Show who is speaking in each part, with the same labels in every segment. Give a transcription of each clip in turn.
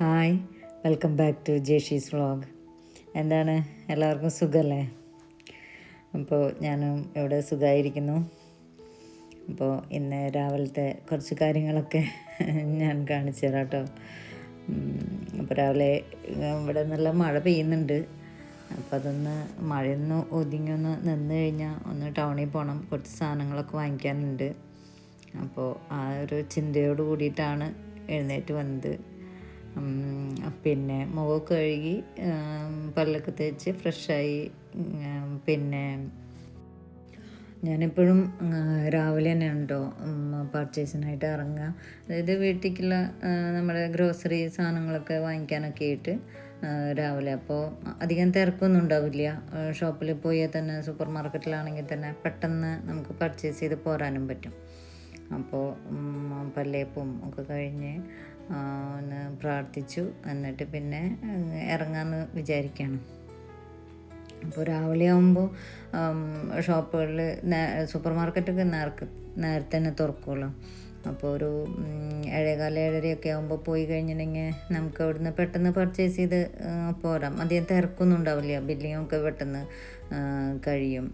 Speaker 1: Hi, welcome back to Jeshi's vlog. എന്താണ്, എല്ലാവർക്കും സുഖമല്ലേ? അപ്പോൾ ഞാനും ഇവിടെ സുഖമായിരിക്കുന്നു. അപ്പോൾ ഇന്ന് രാവിലത്തെ കുറച്ച് കാര്യങ്ങളൊക്കെ ഞാൻ കാണിച്ചു തരാം കേട്ടോ. അപ്പോൾ രാവിലെ ഇവിടെ നല്ല മഴ പെയ്യുന്നുണ്ട്. അപ്പോൾ അതൊന്ന് മഴയൊന്ന് ഒതുങ്ങിയൊന്ന് നിന്ന് കഴിഞ്ഞാൽ ഒന്ന് ടൗണിൽ പോകണം, കുറച്ച് സാധനങ്ങളൊക്കെ വാങ്ങിക്കാനുണ്ട്. അപ്പോൾ ആ ഒരു ചിന്തയോട് കൂടിയിട്ടാണ് എഴുന്നേറ്റ് വന്നത്. പിന്നെ മുഖമൊക്കെ കഴുകി പല്ലൊക്കെ തേച്ച് ഫ്രഷായി. പിന്നെ ഞാനെപ്പോഴും രാവിലെ തന്നെ ഉണ്ടോ പർച്ചേസിനായിട്ട് ഇറങ്ങുക. അതായത് വീട്ടിലേക്കുള്ള നമ്മുടെ ഗ്രോസറി സാധനങ്ങളൊക്കെ വാങ്ങിക്കാനൊക്കെ ആയിട്ട് രാവിലെ. അപ്പോൾ അധികം തിരക്കൊന്നും ഉണ്ടാവില്ല. ഷോപ്പിൽ പോയാൽ തന്നെ, സൂപ്പർ മാർക്കറ്റിലാണെങ്കിൽ തന്നെ പെട്ടെന്ന് നമുക്ക് പർച്ചേസ് ചെയ്ത് പോരാനും പറ്റും. അപ്പോൾ പല്ലേപ്പും ഒക്കെ കഴിഞ്ഞ് ഒന്ന് പ്രാർത്ഥിച്ചു, എന്നിട്ട് പിന്നെ ഇറങ്ങാമെന്ന് വിചാരിക്കുകയാണ്. അപ്പോൾ രാവിലെ ആകുമ്പോൾ ഷോപ്പുകളിൽ സൂപ്പർ മാർക്കറ്റൊക്കെ നേരത്തെ തന്നെ തുറക്കുമല്ലോ. അപ്പോൾ ഒരു 7:15-7:30 ആകുമ്പോൾ പോയി കഴിഞ്ഞിട്ടുണ്ടെങ്കിൽ നമുക്ക് അവിടുന്ന് പെട്ടെന്ന് പർച്ചേസ് ചെയ്ത് പോരാം. അധികം തിരക്കൊന്നും ഉണ്ടാവില്ല, ബില്ലിങ്ങൊക്കെ പെട്ടെന്ന് കഴിയും.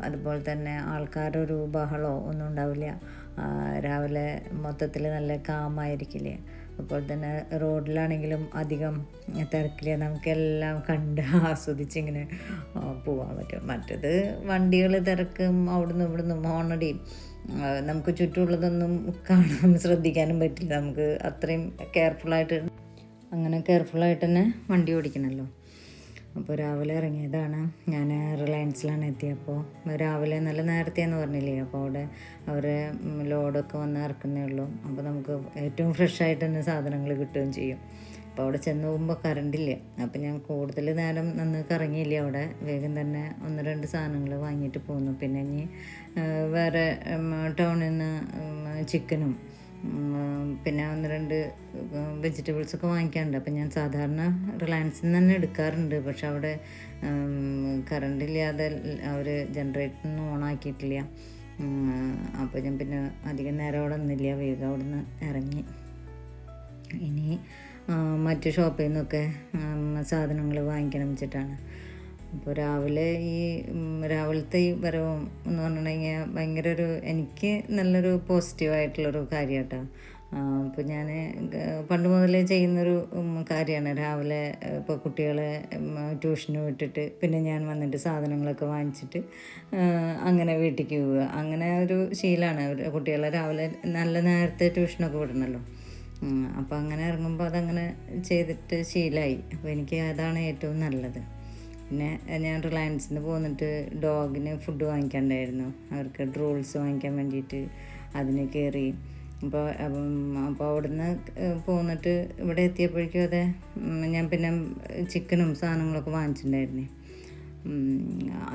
Speaker 1: അതുപോലെ തന്നെ ആൾക്കാരൊരു ബഹളമോ ഒന്നും ഉണ്ടാവില്ല. രാവിലെ മൊത്തത്തിൽ നല്ല കാമായിരിക്കില്ലേ. അപ്പോൾ തന്നെ റോഡിലാണെങ്കിലും അധികം തിരക്കില്ല, നമുക്കെല്ലാം കണ്ട് ആസ്വദിച്ചിങ്ങനെ പോകാൻ പറ്റും. മറ്റത് വണ്ടികൾ തിരക്കും, അവിടുന്ന് ഇവിടുന്ന് ഹോണടിയും, നമുക്ക് ചുറ്റുമുള്ളതൊന്നും കാണാൻ ശ്രദ്ധിക്കാനും പറ്റില്ല. നമുക്ക് അത്രയും കെയർഫുള്ളായിട്ട് തന്നെ വണ്ടി ഓടിക്കണമല്ലോ. അപ്പോൾ രാവിലെ ഇറങ്ങിയതാണ്. ഞാൻ റിലയൻസിലാണ് എത്തിയപ്പോൾ. രാവിലെ നല്ല നേരത്തെയെന്ന് പറഞ്ഞില്ലേ, അപ്പോൾ അവിടെ അവരെ ലോഡൊക്കെ വന്ന് ഇറക്കുന്നേ ഉള്ളൂ. അപ്പോൾ നമുക്ക് ഏറ്റവും ഫ്രഷായിട്ട് തന്നെ സാധനങ്ങൾ കിട്ടുകയും ചെയ്യും. അപ്പോൾ അവിടെ ചെന്ന് പോകുമ്പോൾ കറണ്ടില്ല. അപ്പോൾ ഞാൻ കൂടുതൽ നേരം കറങ്ങിയില്ല. അവിടെ വേഗം തന്നെ 1-2 സാധനങ്ങൾ വാങ്ങിയിട്ട് പോന്നു. പിന്നെ ഇനി വേറെ ടൗണിൽ നിന്ന് ചിക്കനും പിന്നെ 1-2 വെജിറ്റബിൾസൊക്കെ വാങ്ങിക്കാറുണ്ട്. അപ്പം ഞാൻ സാധാരണ റിലയൻസിൽ നിന്ന് തന്നെ എടുക്കാറുണ്ട്. പക്ഷെ അവിടെ കറണ്ടില്ലാതെ അവർ ജനറേറ്ററൊന്നും ഓണാക്കിയിട്ടില്ല. അപ്പോൾ ഞാൻ പിന്നെ അധികം നേരം അവിടെ നിന്നില്ല, വേഗം അവിടെ നിന്ന് ഇറങ്ങി. ഇനി മറ്റ് ഷോപ്പിൽ നിന്നൊക്കെ സാധനങ്ങൾ വാങ്ങിക്കണം വെച്ചിട്ടാണ്. അപ്പോൾ രാവിലത്തെ ഈ വരവും എന്ന് പറഞ്ഞിട്ടുണ്ടെങ്കിൽ ഭയങ്കര എനിക്ക് നല്ലൊരു പോസിറ്റീവായിട്ടുള്ളൊരു കാര്യം കേട്ടോ. അപ്പോൾ ഞാൻ പണ്ട് മുതലേ ചെയ്യുന്നൊരു കാര്യമാണ്. രാവിലെ ഇപ്പോൾ കുട്ടികളെ ട്യൂഷന് വിട്ടിട്ട് പിന്നെ ഞാൻ വന്നിട്ട് സാധനങ്ങളൊക്കെ വാങ്ങിച്ചിട്ട് അങ്ങനെ വീട്ടിലേക്ക് പോവുക. അങ്ങനെ ഒരു ശീലമാണ്. കുട്ടികളെ രാവിലെ നല്ല നേരത്തെ ട്യൂഷനൊക്കെ വിടണമല്ലോ. അപ്പോൾ അങ്ങനെ ഇറങ്ങുമ്പോൾ അതങ്ങനെ ചെയ്തിട്ട് ശീലമായി. അപ്പോൾ എനിക്ക് അതാണ് ഏറ്റവും നല്ലത്. പിന്നെ ഞാൻ റിലയൻസിൽ നിന്ന് പോന്നിട്ട് ഡോഗിന് ഫുഡ് വാങ്ങിക്കാണ്ടായിരുന്നു. അവർക്ക് ഡ്രൂൾസ് വാങ്ങിക്കാൻ വേണ്ടിയിട്ട് അതിന് കയറി. അപ്പോൾ അവിടുന്ന് പോന്നിട്ട് ഇവിടെ എത്തിയപ്പോഴേക്കും അതെ ഞാൻ പിന്നെ ചിക്കനും സാധനങ്ങളൊക്കെ വാങ്ങിച്ചിട്ടുണ്ടായിരുന്നേ.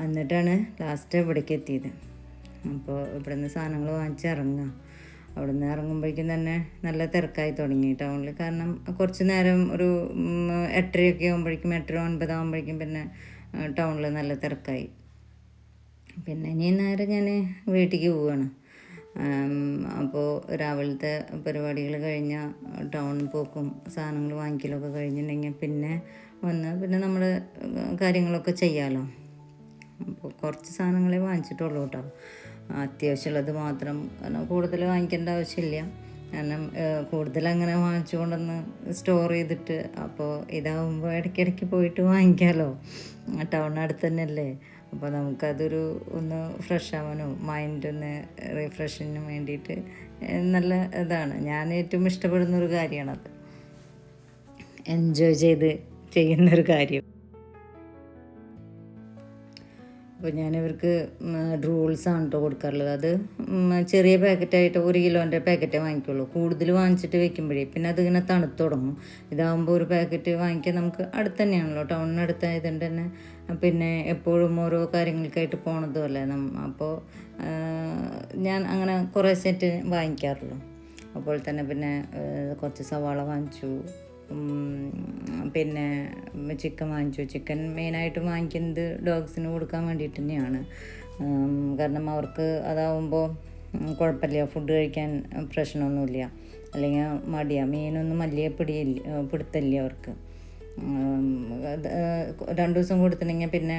Speaker 1: എന്നിട്ടാണ് ലാസ്റ്റ് ഇവിടേക്ക് എത്തിയത്. അപ്പോൾ ഇവിടെ നിന്ന് സാധനങ്ങൾ വാങ്ങിച്ച് ഇറങ്ങുക. അവിടെ നിന്ന് ഇറങ്ങുമ്പോഴേക്കും തന്നെ നല്ല തിരക്കായി തുടങ്ങി ടൗണിൽ. കാരണം കുറച്ച് നേരം ഒരു 8:30 ആകുമ്പോഴേക്കും 8-9 ആകുമ്പോഴേക്കും പിന്നെ ടൗണിൽ നല്ല തിരക്കായി. പിന്നെ ഇനി നേരെ ഞാൻ വീട്ടിലേക്ക് പോവുകയാണ്. അപ്പോൾ രാവിലത്തെ പരിപാടികൾ കഴിഞ്ഞാൽ ടൗണിൽ പോക്കും സാധനങ്ങൾ വാങ്ങിക്കലൊക്കെ കഴിഞ്ഞിട്ടുണ്ടെങ്കിൽ പിന്നെ നമ്മൾ കാര്യങ്ങളൊക്കെ ചെയ്യാമല്ലോ. അപ്പോൾ കുറച്ച് സാധനങ്ങളെ വാങ്ങിച്ചിട്ടുള്ളൂ കേട്ടോ, അത്യാവശ്യമുള്ളത് മാത്രം. കാരണം കൂടുതൽ വാങ്ങിക്കേണ്ട ആവശ്യമില്ല. കാരണം കൂടുതൽ അങ്ങനെ വാങ്ങിച്ചു കൊണ്ടൊന്ന് സ്റ്റോർ ചെയ്തിട്ട് അപ്പോൾ ഇതാവുമ്പോൾ ഇടയ്ക്കിടയ്ക്ക് പോയിട്ട് വാങ്ങിക്കാമല്ലോ. ടൗൺ അടുത്ത് തന്നെയല്ലേ. അപ്പോൾ നമുക്കതൊരു ഒന്ന് ഫ്രഷ് ആവാനോ മൈൻഡൊന്ന് റിഫ്രഷിന് വേണ്ടിയിട്ട് നല്ല ഇതാണ്. ഞാൻ ഏറ്റവും ഇഷ്ടപ്പെടുന്നൊരു കാര്യമാണത്, എൻജോയ് ചെയ്ത് ചെയ്യുന്നൊരു കാര്യം. അപ്പോൾ ഞാനിവർക്ക് ഡ്രൂൾസാണ് കേട്ടോ കൊടുക്കാറുള്ളത്. അത് ചെറിയ പാക്കറ്റായിട്ട് 1 കിലോൻ്റെ പാക്കറ്റേ വാങ്ങിക്കുള്ളൂ. കൂടുതൽ വാങ്ങിച്ചിട്ട് വെക്കുമ്പോഴേ പിന്നെ അതിങ്ങനെ തണുത്ത് തുടങ്ങും. ഇതാകുമ്പോൾ ഒരു പാക്കറ്റ് വാങ്ങിക്കാൻ നമുക്ക് അടുത്ത് തന്നെയാണല്ലോ, ടൗണിനടുത്തായതുകൊണ്ട് തന്നെ പിന്നെ എപ്പോഴും ഓരോ കാര്യങ്ങൾക്കായിട്ട് പോണതും അല്ലേ. അപ്പോൾ ഞാൻ അങ്ങനെ കുറേ സെറ്റ് വാങ്ങിക്കാറുള്ളൂ. അപ്പോൾ തന്നെ പിന്നെ കുറച്ച് സവാള വാങ്ങിച്ചു, പിന്നെ ചിക്കൻ വാങ്ങിച്ചു. ചിക്കൻ മെയിനായിട്ടും വാങ്ങിക്കുന്നത് ഡോഗ്സിന് കൊടുക്കാൻ വേണ്ടിയിട്ട് തന്നെയാണ്. കാരണം അവർക്ക് അതാവുമ്പോൾ കുഴപ്പമില്ല, ഫുഡ് കഴിക്കാൻ പ്രശ്നമൊന്നുമില്ല. അല്ലെങ്കിൽ മടിയാണ്, മീനൊന്നും വലിയ പിടുത്തമില്ല അവർക്ക്. 2 ദിവസം കൊടുത്തിട്ടുണ്ടെങ്കിൽ പിന്നെ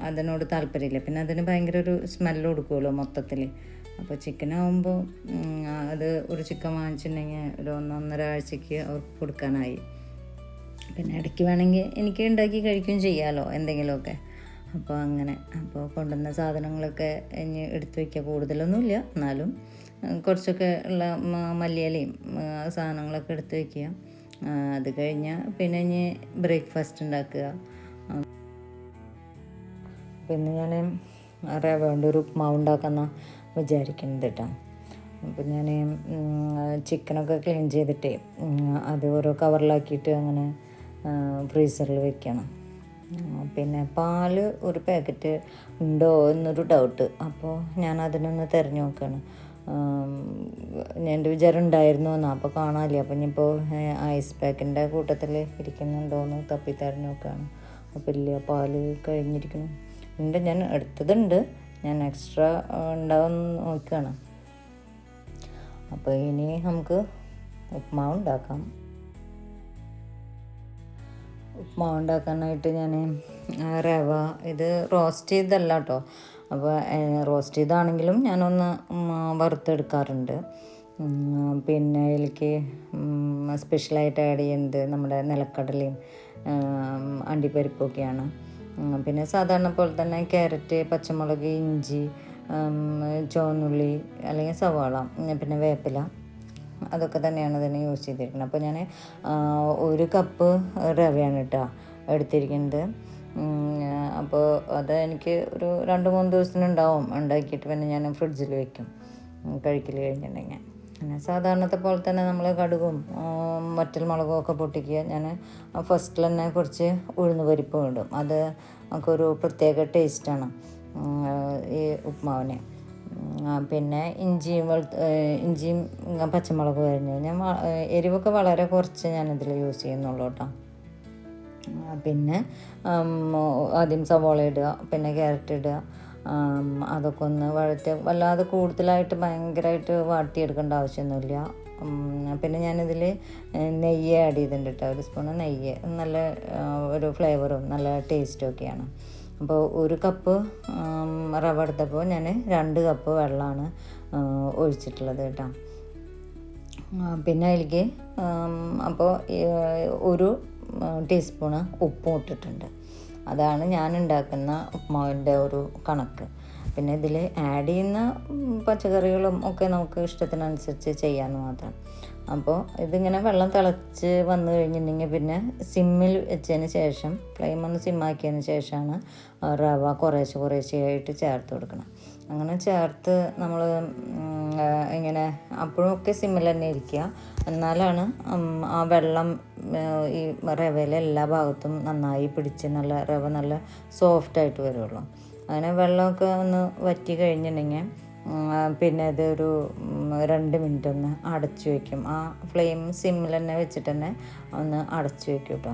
Speaker 1: അതിനോട് താല്പര്യമില്ല. പിന്നെ അതിന് ഭയങ്കര ഒരു സ്മെല്ല് കൊടുക്കുമല്ലോ മൊത്തത്തിൽ. അപ്പോൾ ചിക്കനാകുമ്പോൾ അത് ഒരു ചിക്കൻ വാങ്ങിച്ചിട്ടുണ്ടെങ്കിൽ ഒരു 1-1.5 ആഴ്ചയ്ക്ക് അവർക്ക് കൊടുക്കാനായി. പിന്നെ ഇടയ്ക്ക് വേണമെങ്കിൽ എനിക്ക് ഉണ്ടാക്കി കഴിക്കുകയും ചെയ്യാമല്ലോ എന്തെങ്കിലുമൊക്കെ. അപ്പോൾ അങ്ങനെ കൊണ്ടുവന്ന സാധനങ്ങളൊക്കെ ഇനി എടുത്ത് വയ്ക്കുക. കൂടുതലൊന്നുമില്ല, എന്നാലും കുറച്ചൊക്കെ ഉള്ള മല്ലിയിലയും സാധനങ്ങളൊക്കെ എടുത്ത് വയ്ക്കുക. അത് കഴിഞ്ഞാൽ പിന്നെ ഇനി ബ്രേക്ക്ഫാസ്റ്റ് ഉണ്ടാക്കുക. പിന്നെ ഞാൻ റവ കൊണ്ട് ഒരു ഉപ്മാവ് ഉണ്ടാക്കാമെന്നാണ് വിചാരിക്കുന്നത് കേട്ടോ. അപ്പോൾ ഞാൻ ചിക്കനൊക്കെ ക്ലീൻ ചെയ്തിട്ട് അത് ഓരോ കവറിലാക്കിയിട്ട് അങ്ങനെ ഫ്രീസറിൽ വെക്കണം. പിന്നെ പാല് ഒരു പാക്കറ്റ് ഉണ്ടോ എന്നൊരു ഡൗട്ട്. അപ്പോൾ ഞാൻ അതിനൊന്ന് തിരഞ്ഞു നോക്കുകയാണ്. എൻ്റെ വിചാരം ഉണ്ടായിരുന്നു എന്നാണ്, അപ്പോൾ കാണാനില്ല. അപ്പോൾ ഇനിയിപ്പോൾ ഐസ് പാക്കിൻ്റെ കൂട്ടത്തിൽ ഇരിക്കുന്നുണ്ടോയെന്ന് തപ്പി തിരഞ്ഞു നോക്കുകയാണ്. അപ്പോൾ ഇല്ല, പാല് കഴിഞ്ഞിരിക്കുന്നു. ഉണ്ട്, ഞാൻ എടുത്തതുണ്ട്, ഞാൻ എക്സ്ട്രാ ഉണ്ടാവും നോക്കുകയാണ്. അപ്പോൾ ഇനി നമുക്ക് ഉപ്മാവ് ഉണ്ടാക്കാം. ഉപ്മാവ് ഉണ്ടാക്കാനായിട്ട് ഞാൻ റവ, ഇത് റോസ്റ്റ് ചെയ്തല്ല കേട്ടോ. അപ്പോൾ റോസ്റ്റ് ചെയ്താണെങ്കിലും ഞാനൊന്ന് വറുത്തെടുക്കാറുണ്ട്. പിന്നെ അതിലേക്ക് സ്പെഷ്യലായിട്ട് ആഡ് ചെയ്യുന്നത് നമ്മുടെ നിലക്കടലയും അണ്ടിപ്പരിപ്പൊക്കെയാണ്. പിന്നെ സാധാരണ പോലെ തന്നെ ക്യാരറ്റ്, പച്ചമുളക്, ഇഞ്ചി, ചുവന്നുള്ളി അല്ലെങ്കിൽ സവാള, പിന്നെ വേപ്പില, അതൊക്കെ തന്നെയാണ് ഇതിന് യൂസ് ചെയ്തിരിക്കുന്നത്. അപ്പോൾ ഞാൻ 1 കപ്പ് റവയാണ് കേട്ടോ എടുത്തിരിക്കുന്നത്. അപ്പോൾ അത് എനിക്ക് ഒരു 2-3 ദിവസത്തിനുണ്ടാവും ഉണ്ടാക്കിയിട്ട്. പിന്നെ ഞാൻ ഫ്രിഡ്ജിൽ വയ്ക്കും കഴിക്കൽ കഴിഞ്ഞിട്ടുണ്ടെങ്കിൽ. പിന്നെ സാധാരണത്തെ പോലെ തന്നെ നമ്മൾ കടുകും വറ്റൽ മുളകും ഒക്കെ പൊട്ടിക്കുക. ഞാൻ ഫസ്റ്റിൽ തന്നെ കുറച്ച് ഉഴുന്ന് പരിപ്പ് ഇടും. അത് നമുക്കൊരു പ്രത്യേക ടേസ്റ്റാണ് ഈ ഉപ്മാവിന്. പിന്നെ ഇഞ്ചിയും പച്ചമുളകും അരിഞ്ഞ് ഞാൻ എരിവൊക്കെ വളരെ കുറച്ച് ഞാനിതിൽ യൂസ് ചെയ്യുന്നുള്ളൂ കേട്ടോ. പിന്നെ ആദ്യം സവാള ഇടുക, പിന്നെ ക്യാരറ്റ് ഇടുക. അതൊക്കെ ഒന്ന് വല്ലാതെ കൂടുതലായിട്ട് ഭയങ്കരമായിട്ട് വാട്ടിയെടുക്കേണ്ട ആവശ്യമൊന്നുമില്ല. പിന്നെ ഞാനിതിൽ നെയ്യ് ആഡ് ചെയ്തിട്ടുണ്ട് കേട്ടോ, 1 സ്പൂണ് നെയ്യ്. നല്ല ഒരു ഫ്ലേവറും നല്ല ടേസ്റ്റും ഒക്കെയാണ്. അപ്പോൾ 1 കപ്പ് റവ എടുത്തപ്പോൾ ഞാൻ 2 കപ്പ് വെള്ളമാണ് ഒഴിച്ചിട്ടുള്ളത് കേട്ടോ. പിന്നെ അതിലേക്ക് അപ്പോൾ 1 ടീസ്പൂണ് ഉപ്പും ഇട്ടിട്ടുണ്ട്. അതാണ് ഞാൻ ഉണ്ടാക്കുന്ന ഉപ്മാവിൻ്റെ ഒരു കണക്ക്. പിന്നെ ഇതിൽ ആഡ് ചെയ്യുന്ന പച്ചക്കറികളും ഒക്കെ നമുക്ക് ഇഷ്ടത്തിനനുസരിച്ച് ചെയ്യാമെന്ന് മാത്രം. അപ്പോൾ ഇതിങ്ങനെ വെള്ളം തിളച്ച് വന്നു കഴിഞ്ഞിട്ടുണ്ടെങ്കിൽ പിന്നെ സിമ്മിൽ വെച്ചതിന് ശേഷം, ഫ്ലെയിം ഒന്ന് സിമ്മാക്കിയതിന് ശേഷമാണ് റവ കുറേശ്ശെയായിട്ട് ചേർത്ത് കൊടുക്കണം. അങ്ങനെ ചേർത്ത് നമ്മൾ ഇങ്ങനെ അപ്പോഴൊക്കെ സിമ്മിൽ തന്നെ ഇരിക്കുക. എന്നാലാണ് ആ വെള്ളം ഈ റവയിലെ എല്ലാ ഭാഗത്തും നന്നായി പിടിച്ച് റവ നല്ല സോഫ്റ്റായിട്ട് വരുള്ളൂ. അങ്ങനെ വെള്ളമൊക്കെ ഒന്ന് വറ്റി കഴിഞ്ഞിട്ടുണ്ടെങ്കിൽ പിന്നെ ഇതൊരു 2 മിനിറ്റ് ഒന്ന് അടച്ചു വയ്ക്കും. ആ ഫ്ലെയിം സിമ്മിൽ തന്നെ വെച്ചിട്ട് തന്നെ ഒന്ന് അടച്ചു വയ്ക്കും കേട്ടോ.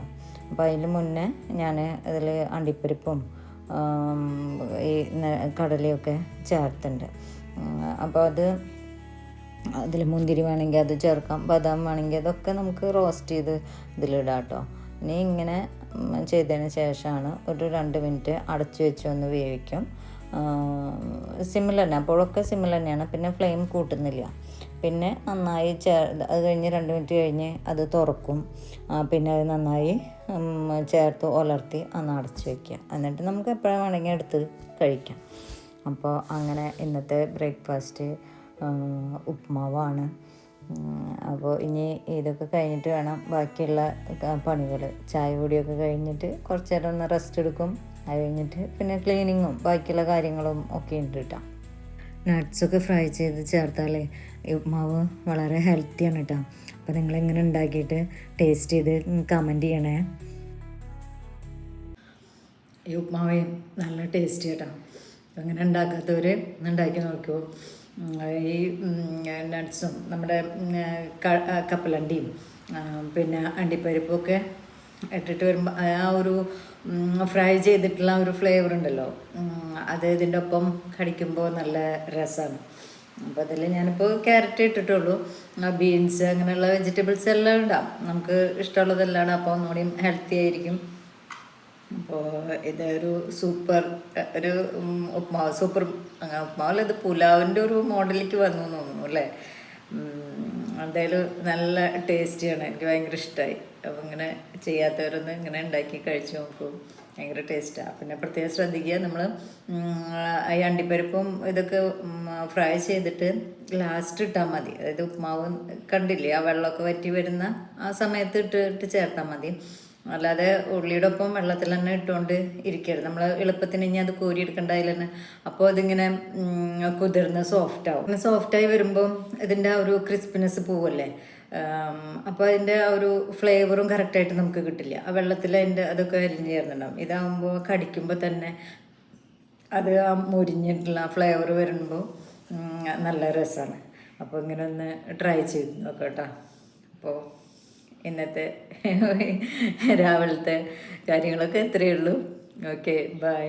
Speaker 1: അപ്പോൾ അതിന് മുന്നേ ഞാൻ ഇതിൽ അണ്ടിപ്പരിപ്പും ഈ കടലയൊക്കെ ചേർത്തുണ്ട്. അപ്പോൾ അതിൽ മുന്തിരി വേണമെങ്കിൽ അത് ചേർക്കാം, ബദാം വേണമെങ്കിൽ അതൊക്കെ നമുക്ക് റോസ്റ്റ് ചെയ്ത് ഇതിലിടാം കേട്ടോ. ഇനി ഇങ്ങനെ ചെയ്തതിന് ശേഷമാണ് ഒരു 2 മിനിറ്റ് അടച്ചു വെച്ച് ഒന്ന് വേവിക്കും. സിമ്മിൽ തന്നെ, അപ്പോഴൊക്കെ സിമ്മിൽ തന്നെയാണ്. പിന്നെ ഫ്ലെയിം കൂട്ടുന്നില്ല. പിന്നെ നന്നായി അത് കഴിഞ്ഞ് 2 മിനിറ്റ് കഴിഞ്ഞ് അത് തുറക്കും. പിന്നെ അത് നന്നായി ചേർത്ത് ഉലർത്തി അന്ന് അടച്ച് വയ്ക്കുക. എന്നിട്ട് നമുക്ക് എപ്പോഴും വേണമെങ്കിൽ എടുത്ത് കഴിക്കാം. അപ്പോൾ അങ്ങനെ ഇന്നത്തെ ബ്രേക്ക്ഫാസ്റ്റ് ഉപ്മാവാണ്. അപ്പോൾ ഇനി ഇതൊക്കെ കഴിഞ്ഞിട്ട് വേണം ബാക്കിയുള്ള പണികൾ. ചായ കുടിയൊക്കെ കഴിഞ്ഞിട്ട് കുറച്ച് നേരം ഒന്ന് റെസ്റ്റ് എടുക്കും. അത് കഴിഞ്ഞിട്ട് പിന്നെ ക്ലീനിങ്ങും ബാക്കിയുള്ള കാര്യങ്ങളും ഒക്കെ ഉണ്ട് കേട്ടോ. നട്ട്സൊക്കെ ഫ്രൈ ചെയ്ത് ചേർത്താലേ ഈ ഉപ്മാവ് വളരെ ഹെൽത്തിയാണ് കേട്ടോ. അപ്പോൾ നിങ്ങളിങ്ങനെ ഉണ്ടാക്കിയിട്ട് ടേസ്റ്റ് ചെയ്ത് കമൻറ്റ് ചെയ്യണേ. ഈ ഉപ്മാവ് നല്ല ടേസ്റ്റ് കേട്ടോ. അങ്ങനെ ഉണ്ടാക്കാത്തവർ ഉണ്ടാക്കി നോക്കുമോ. ഈ നട്ട്സും നമ്മുടെ കപ്പലണ്ടിയും പിന്നെ അണ്ടിപ്പരിപ്പൊക്കെ ഇട്ടിട്ട് വരുമ്പോൾ ആ ഒരു ഫ്രൈ ചെയ്തിട്ടുള്ള ഒരു ഫ്ലേവർ ഉണ്ടല്ലോ, അത് ഇതിൻ്റെ ഒപ്പം കടിക്കുമ്പോൾ നല്ല രസമാണ്. അപ്പോൾ അതിൽ ഞാനിപ്പോൾ ക്യാരറ്റ് ഇട്ടിട്ടുള്ളൂ. ബീൻസ് അങ്ങനെയുള്ള വെജിറ്റബിൾസ് എല്ലാം ഇടാം, നമുക്ക് ഇഷ്ടമുള്ളതെല്ലാം. അപ്പോൾ ഒന്നുകൂടി ഹെൽത്തി ആയിരിക്കും. അപ്പോൾ ഇതൊരു സൂപ്പർ ഒരു ഉപ്മാവ്, സൂപ്പർ ഉപ്മാവല്ല, ഇത് പുലാവിൻ്റെ ഒരു മോഡലിലേക്ക് വന്നു എന്ന് തോന്നുന്നു അല്ലേ. എന്തായാലും നല്ല ടേസ്റ്റിയാണ്, എനിക്ക് ഭയങ്കര ഇഷ്ടമായി. അപ്പോൾ ഇങ്ങനെ ചെയ്യാത്തവരൊന്ന് ഇങ്ങനെ ഉണ്ടാക്കി കഴിച്ച് നോക്കും, ഭയങ്കര ടേസ്റ്റാണ്. പിന്നെ പ്രത്യേകം ശ്രദ്ധിക്കുക, നമ്മൾ ഈ അണ്ടിപ്പരിപ്പും ഇതൊക്കെ ഫ്രൈ ചെയ്തിട്ട് ലാസ്റ്റ് ഇട്ടാൽ മതി. അതായത് ഉപ്മാവ് കണ്ടില്ലേ, ആ വെള്ളമൊക്കെ വറ്റി വരുന്ന ആ സമയത്ത് ഇട്ട് ചേർത്താൽ മതി. അല്ലാതെ ഉള്ളിയുടെ ഒപ്പം വെള്ളത്തിൽ തന്നെ ഇട്ടുകൊണ്ട് ഇരിക്കരുത്. നമ്മൾ എളുപ്പത്തിന് ഇനി അത് കോരിയെടുക്കേണ്ട അതിൽ തന്നെ. അപ്പോൾ അതിങ്ങനെ കുതിർന്ന് സോഫ്റ്റാവും. പിന്നെ സോഫ്റ്റായി വരുമ്പോൾ ഇതിൻ്റെ ആ ഒരു ക്രിസ്പിനെസ് പോവല്ലേ, അപ്പോൾ അതിൻ്റെ ആ ഒരു ഫ്ലേവറും കറക്റ്റായിട്ട് നമുക്ക് കിട്ടില്ല. ആ വെള്ളത്തിൽ അതിൻ്റെ അതൊക്കെ അലിഞ്ഞ് ചേർന്നുണ്ടാവും. ഇതാകുമ്പോൾ കടിക്കുമ്പോൾ തന്നെ അത് ആ മുരിഞ്ഞിട്ടുള്ള ഫ്ലേവർ വരുമ്പോൾ നല്ല രസമാണ്. അപ്പോൾ ഇങ്ങനെ ഒന്ന് ട്രൈ ചെയ്ത് നോക്കാം കേട്ടോ. അപ്പോൾ ഇന്നത്തെ രാവിലത്തെ കാര്യങ്ങളൊക്കെ ഇത്രയേ ഉള്ളൂ. Okay, by.